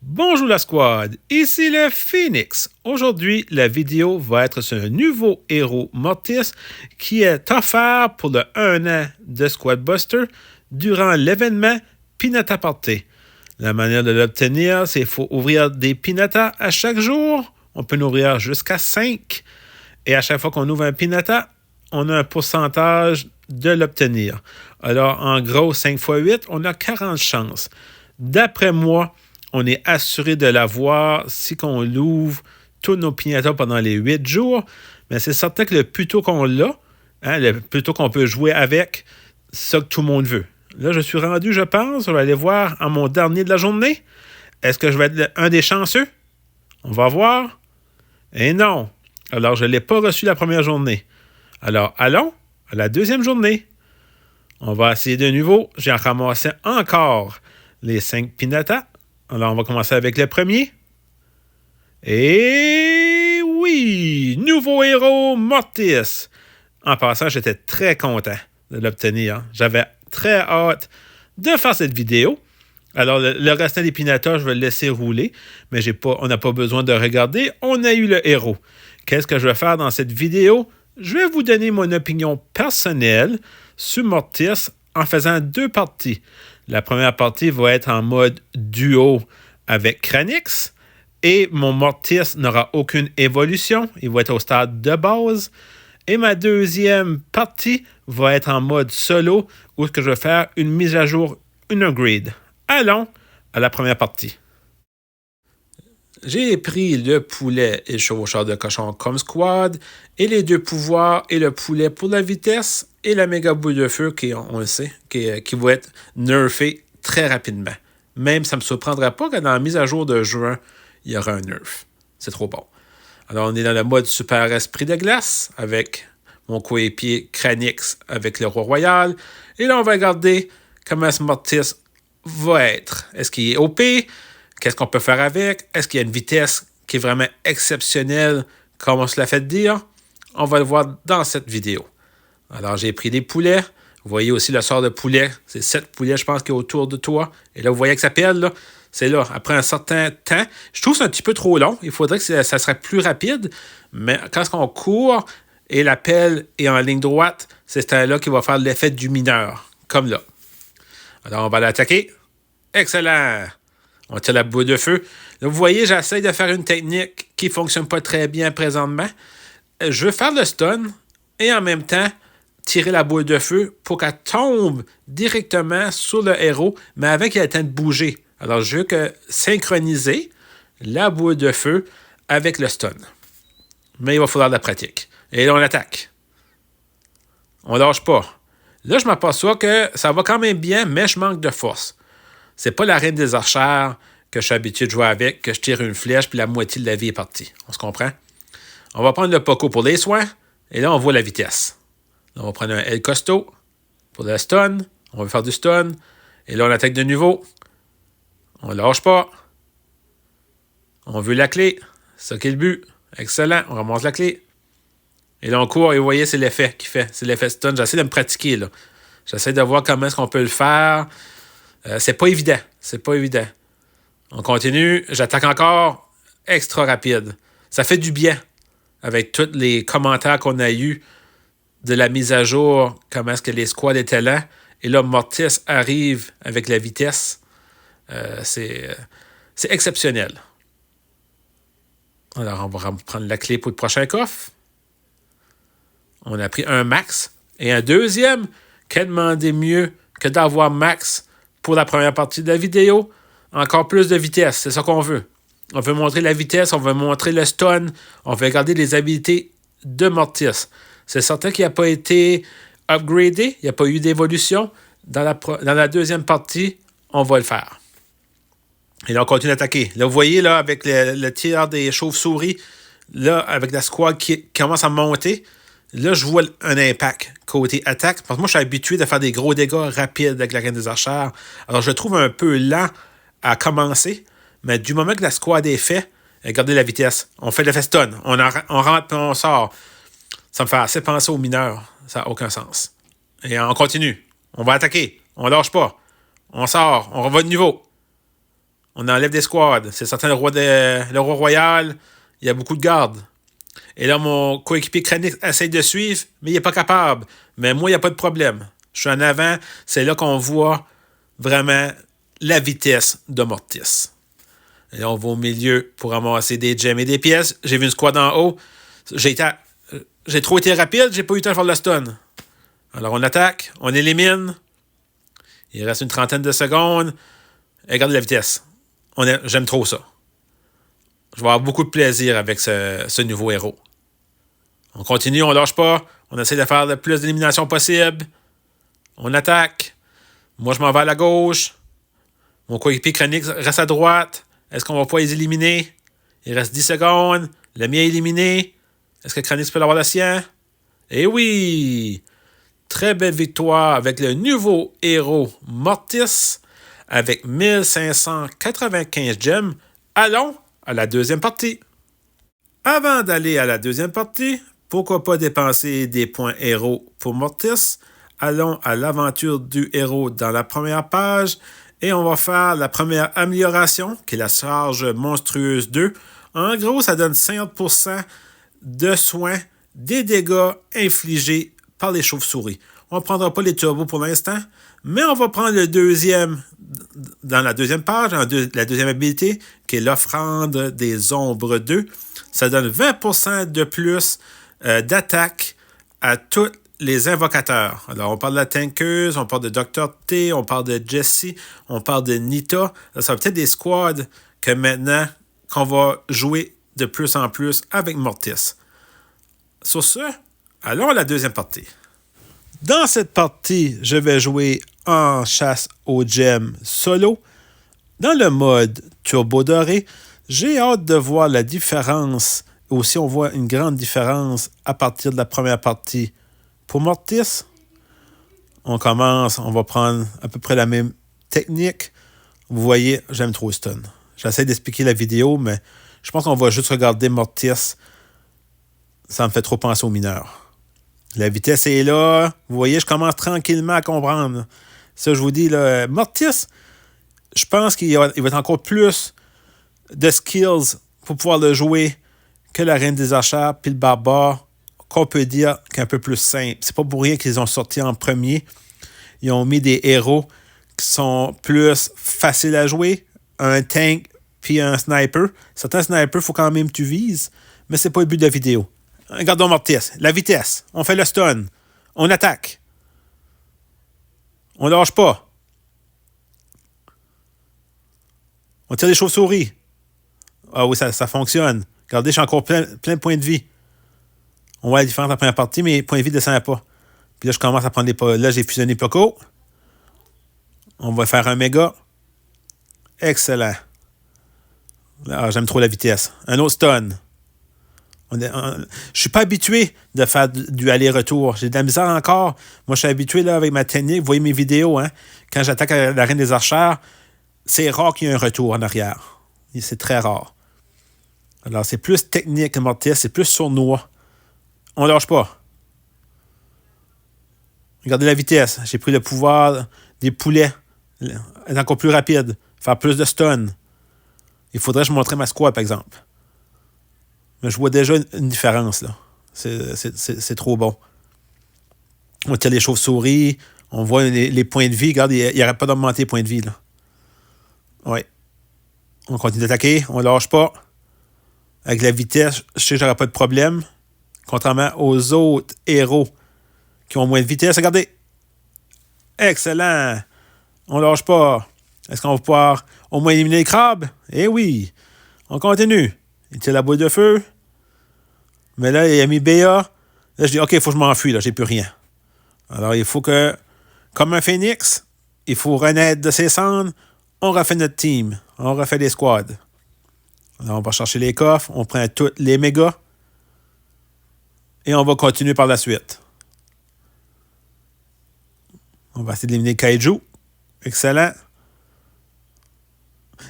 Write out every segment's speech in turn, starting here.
Bonjour la squad, ici le Phoenix. Aujourd'hui, la vidéo va être sur un nouveau héros Mortis qui est offert pour le 1 an de Squad Buster durant l'événement Pinata Party. La manière de l'obtenir, c'est qu'il faut ouvrir des pinatas à chaque jour. On peut en ouvrir jusqu'à 5. Et à chaque fois qu'on ouvre un pinata, on a un pourcentage de l'obtenir. Alors, en gros, 5 x 8, on a 40 chances. D'après moi, on est assuré de l'avoir si on l'ouvre tous nos pinatas pendant les 8 jours. Mais c'est certain que le plus tôt qu'on l'a, le plus tôt qu'on peut jouer avec, c'est ça que tout le monde veut. Là, je suis rendu, je pense. Je vais aller voir à mon dernier de la journée. Est-ce que je vais être un des chanceux? On va voir. Et non. Alors, je ne l'ai pas reçu la première journée. Alors, allons à la deuxième journée. On va essayer de nouveau. J'ai ramassé encore les 5 pinatas. Alors, on va commencer avec le premier. Et oui! Nouveau héros, Mortis! En passant, j'étais très content de l'obtenir. J'avais très hâte de faire cette vidéo. Alors, le restant des pinatas, je vais le laisser rouler. Mais on n'a pas besoin de regarder. On a eu le héros. Qu'est-ce que je vais faire dans cette vidéo? Je vais vous donner mon opinion personnelle sur Mortis en faisant 2 parties. La première partie va être en mode duo avec Kranix. Et mon Mortis n'aura aucune évolution. Il va être au stade de base. Et ma deuxième partie va être en mode solo où je vais faire une mise à jour, une upgrade. Allons à la première partie. J'ai pris le poulet et le chevaucheur de cochon comme squad, et les 2 pouvoirs et le poulet pour la vitesse, et la méga boule de feu, qui, on le sait, qui va être nerfé très rapidement. Même ça ne me surprendrait pas que dans la mise à jour de juin, il y aura un nerf. C'est trop bon. Alors, on est dans le mode super esprit de glace, avec mon coéquipier Kranix avec le roi royal. Et là, on va regarder comment ce Mortis va être. Est-ce qu'il est OP? Qu'est-ce qu'on peut faire avec? Est-ce qu'il y a une vitesse qui est vraiment exceptionnelle, comme on se l'a fait dire? On va le voir dans cette vidéo. Alors, j'ai pris des poulets. Vous voyez aussi le sort de poulet. C'est 7 poulets, je pense, qui est autour de toi. Et là, vous voyez que ça pèle, là. C'est là, après un certain temps. Je trouve que c'est un petit peu trop long. Il faudrait que ça serait plus rapide. Mais quand on court et la pelle est en ligne droite, c'est ce temps-là qui va faire l'effet du mineur. Comme là. Alors, on va l'attaquer. Excellent! On tire la boule de feu. Là, vous voyez, j'essaie de faire une technique qui ne fonctionne pas très bien présentement. Je veux faire le stun et en même temps tirer la boule de feu pour qu'elle tombe directement sur le héros, mais avant qu'il ait le temps de bouger. Alors, je veux synchroniser la boule de feu avec le stun. Mais il va falloir de la pratique. Et là, on attaque. On lâche pas. Là, je m'aperçois que ça va quand même bien, mais je manque de force. C'est pas la reine des archères que je suis habitué de jouer avec, que je tire une flèche puis la moitié de la vie est partie. On se comprend? On va prendre le Poco pour les soins. Et là, on voit la vitesse. Là, on va prendre un El Costo pour le stun. On va faire du stun. Et là, on attaque de nouveau. On lâche pas. On veut la clé. C'est ça qui est le but. Excellent. On ramasse la clé. Et là, on court et vous voyez, c'est l'effet qu'il fait. C'est l'effet stun. J'essaie de me pratiquer, là. J'essaie de voir comment est-ce qu'on peut le faire. C'est pas évident. C'est pas évident. On continue. J'attaque encore. Extra rapide. Ça fait du bien avec tous les commentaires qu'on a eus de la mise à jour, comment est-ce que les squads étaient lents. Et là, Mortis arrive avec la vitesse. C'est exceptionnel. Alors, on va prendre la clé pour le prochain coffre. On a pris un max. Et un deuxième, que demander mieux que d'avoir max pour la première partie de la vidéo? Encore plus de vitesse, c'est ça qu'on veut. On veut montrer la vitesse, on veut montrer le stun, on veut regarder les habilités de Mortis. C'est certain qu'il n'a pas été upgradé, il n'y a pas eu d'évolution. Dans la deuxième partie, on va le faire. Et là, on continue d'attaquer. Là, vous voyez, là, avec le tir des chauves-souris, là, avec la squad qui commence à monter, là, je vois un impact côté attaque. Parce que moi, je suis habitué de faire des gros dégâts rapides avec la reine des archères. Alors, je le trouve un peu lent à commencer. Mais du moment que la squad est faite, regardez la vitesse. On fait le feston. On rentre et on sort. Ça me fait assez penser aux mineurs. Ça n'a aucun sens. Et on continue. On va attaquer. On lâche pas. On sort. On revoit de nouveau. on enlève des squads. C'est certain, le roi royal, il y a beaucoup de gardes. Et là, mon coéquipier Kranix essaie de suivre, mais il n'est pas capable. Mais moi, il n'y a pas de problème. Je suis en avant. C'est là qu'on voit vraiment la vitesse de Mortis. Et là, on va au milieu pour ramasser des gemms et des pièces. J'ai vu une squad en haut. J'ai trop été rapide, j'ai pas eu le temps de faire le stun. Alors, on attaque, on élimine. Il reste une trentaine de secondes. Et regardez la vitesse. J'aime trop ça. Je vais avoir beaucoup de plaisir avec ce nouveau héros. On continue, on lâche pas. On essaie de faire le plus d'élimination possible. On attaque. Moi, je m'en vais à la gauche. Mon coéquipier Kranix reste à droite. Est-ce qu'on va pas les éliminer? Il reste 10 secondes. Le mien est éliminé. Est-ce que Kranix peut l'avoir le sien? Eh oui! Très belle victoire avec le nouveau héros Mortis avec 1595 gemmes. Allons à la deuxième partie. Avant d'aller à la deuxième partie, pourquoi pas dépenser des points héros pour Mortis? Allons à l'aventure du héros dans la première page et on va faire la première amélioration qui est la charge monstrueuse 2. En gros, ça donne 50% de soins des dégâts infligés par les chauves-souris. On ne prendra pas les turbos pour l'instant, mais on va prendre le deuxième dans la deuxième page, la deuxième habilité, qui est l'offrande des ombres 2. Ça donne 20% de plus d'attaque à tous les invocateurs. Alors, on parle de la tankeuse, on parle de Dr. T, on parle de Jessie, on parle de Nita. Ça va peut-être des squads que maintenant, qu'on va jouer de plus en plus avec Mortis. Sur ce, allons à la deuxième partie. Dans cette partie, je vais jouer en chasse aux gemmes solo. Dans le mode turbo doré, j'ai hâte de voir la différence. Aussi, on voit une grande différence à partir de la première partie. Pour Mortis, on commence, on va prendre à peu près la même technique. Vous voyez, j'aime trop stun. J'essaie d'expliquer la vidéo, mais je pense qu'on va juste regarder Mortis. Ça me fait trop penser aux mineurs. La vitesse est là. Vous voyez, je commence tranquillement à comprendre. Ça, je vous dis, là, Mortis, je pense qu'il va être encore plus de skills pour pouvoir le jouer que la Reine des Archers puis le Barbare, qu'on peut dire qu'un peu plus simple. C'est pas pour rien qu'ils ont sorti en premier. Ils ont mis des héros qui sont plus faciles à jouer. Un tank puis un sniper. Certains snipers, il faut quand même que tu vises, mais c'est pas le but de la vidéo. Regardons Mortis. La vitesse. On fait le stun. On attaque. On lâche pas. On tire les chauves-souris. Ah oui, ça fonctionne. Regardez, j'ai encore plein de points de vie. On voit la différence dans la première partie, mais les points de vie ne descendent pas. Puis là, je commence à prendre des... Là, j'ai fusionné Poco. On va faire un méga. Excellent. Là, j'aime trop la vitesse. Un autre stun. Je suis pas habitué de faire du aller-retour. J'ai de la misère encore. Moi, je suis habitué là, avec ma technique. Vous voyez mes vidéos. Hein? Quand j'attaque la Reine des Archers, c'est rare qu'il y ait un retour en arrière. C'est très rare. Alors, c'est plus technique que Mortis. C'est plus sournois. On lâche pas. Regardez la vitesse. J'ai pris le pouvoir des poulets. Être encore plus rapide. Faire plus de stun. Il faudrait que je montre ma squad, par exemple. Mais je vois déjà une différence, là. C'est trop bon. On tire les chauves-souris. On voit les points de vie. Regarde, il n'arrête pas d'augmenter les points de vie, là. Oui. On continue d'attaquer. On lâche pas. Avec la vitesse, je sais que j'aurai pas de problème. Contrairement aux autres héros qui ont moins de vitesse. Regardez. Excellent. On lâche pas. Est-ce qu'on va pouvoir au moins éliminer les crabes? Eh oui. On continue. Il tire la boule de feu. Mais là, il a mis BA. Là, je dis, OK, il faut que je m'enfuis. Là, j'ai plus rien. Alors, il faut que, comme un phénix, il faut renaître de ses cendres. On refait notre team. On refait les squads. Alors, on va chercher les coffres. On prend tous les mégas. Et on va continuer par la suite. On va essayer d'éliminer Kaiju. Excellent.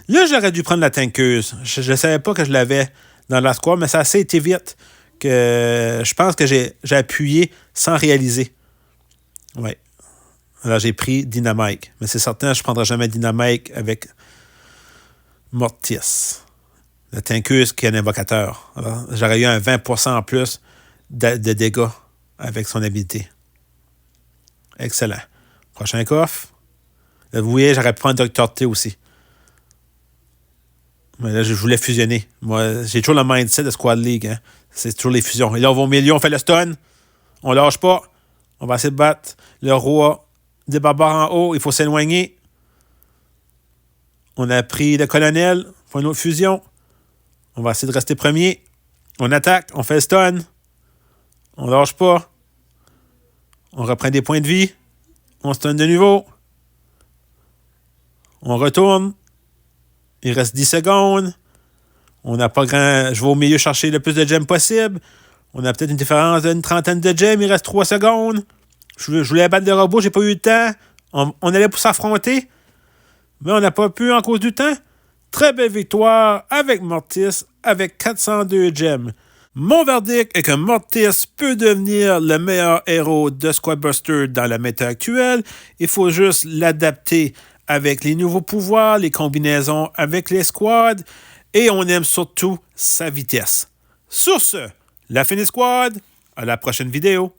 Là, j'aurais dû prendre la tankeuse. Je ne savais pas que je l'avais dans la squad, mais ça a assez été vite que je pense que j'ai appuyé sans réaliser. Oui. Alors, j'ai pris Dynamite. Mais c'est certain, je ne prendrai jamais Dynamite avec Mortis. Le Tankus qui est un invocateur. Alors, j'aurais eu un 20% en plus de dégâts avec son habilité. Excellent. Prochain coffre. Là, vous voyez, j'aurais pu prendre Dr. T aussi. Mais là, je voulais fusionner. Moi, j'ai toujours le mindset de Squad League. Hein. C'est toujours les fusions. Et là, on va au milieu, on fait le stun. On lâche pas. On va essayer de battre le roi des barbares en haut. Il faut s'éloigner. On a pris le colonel pour une autre fusion. On va essayer de rester premier. On attaque. On fait le stun. On lâche pas. On reprend des points de vie. On stun de nouveau. On retourne. Il reste 10 secondes. On n'a pas grand... Je vais au milieu chercher le plus de gemmes possible. On a peut-être une différence d'une trentaine de gemmes. Il reste 3 secondes. Je voulais battre le robot. J'ai pas eu le temps. On allait pour s'affronter. Mais on n'a pas pu en cause du temps. Très belle victoire avec Mortis avec 402 gemmes. Mon verdict est que Mortis peut devenir le meilleur héros de Squad Buster dans la méta actuelle. Il faut juste l'adapter avec les nouveaux pouvoirs, les combinaisons avec les squads, et on aime surtout sa vitesse. Sur ce, la Phoenix Squad, à la prochaine vidéo.